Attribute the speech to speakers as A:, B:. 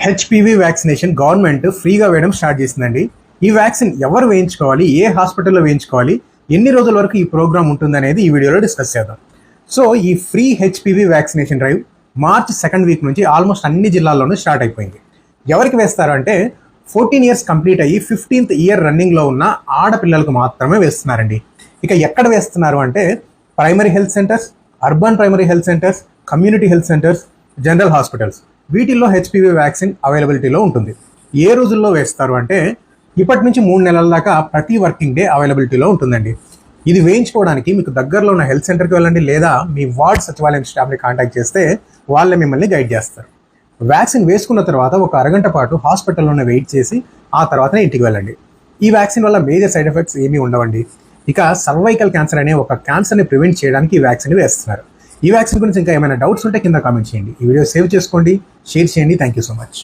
A: HPV vaccination government ఫ్రీగా వేయడం start చేసిందండి. ఈ వ్యాక్సిన్ ఎవరు వేయించుకోవాలి, ఏ హాస్పిటల్లో వేయించుకోవాలి, ఎన్ని రోజుల వరకు ఈ ప్రోగ్రామ్ ఉంటుందనేది ఈ వీడియోలో డిస్కస్ చేద్దాం. సో ఈ free HPV vaccination drive March 2nd week నుంచి ఆల్మోస్ట్ అన్ని జిల్లాల్లోనూ స్టార్ట్ అయిపోయింది. ఎవరికి వేస్తారు అంటే 14 years కంప్లీట్ అయ్యి 15th year రన్నింగ్లో ఉన్న ఆడపిల్లలకు మాత్రమే వేస్తున్నారండి. ఇక ఎక్కడ వేస్తున్నారు అంటే primary health centres, urban primary health centres, community health centres, general hospitals, వీటిల్లో హెచ్పివి వ్యాక్సిన్ అవైలబిలిటీలో ఉంటుంది. ఏ రోజుల్లో వేస్తారు అంటే ఇప్పటి నుంచి 3 నెలల దాకా ప్రతి వర్కింగ్ డే అవైలబిలిటీలో ఉంటుందండి. ఇది వేయించుకోవడానికి మీకు దగ్గరలో ఉన్న హెల్త్ సెంటర్కి వెళ్ళండి, లేదా మీ వార్డ్ సచివాలయం స్టాఫ్ని కాంటాక్ట్ చేస్తే వాళ్ళే మిమ్మల్ని గైడ్ చేస్తారు. వ్యాక్సిన్ వేసుకున్న తర్వాత ఒక అరగంట పాటు హాస్పిటల్లోనే వెయిట్ చేసి ఆ తర్వాతనే ఇంటికి వెళ్ళండి. ఈ వ్యాక్సిన్ వల్ల మేజర్ సైడ్ ఎఫెక్ట్స్ ఏమీ ఉండవండి. ఇక సర్వైకల్ క్యాన్సర్ అనే ఒక క్యాన్సర్ని ప్రివెంట్ చేయడానికి ఈ వ్యాక్సిన్ వేస్తున్నారు. ఈ వ్యాక్సిన్ గురించి ఇంకా ఏమైనా డౌట్స్ ఉంటే కింద కామెంట్ చేయండి. ఈ వీడియో సేవ్ చేసుకోండి, షేర్ చేయండి. Thank you so much.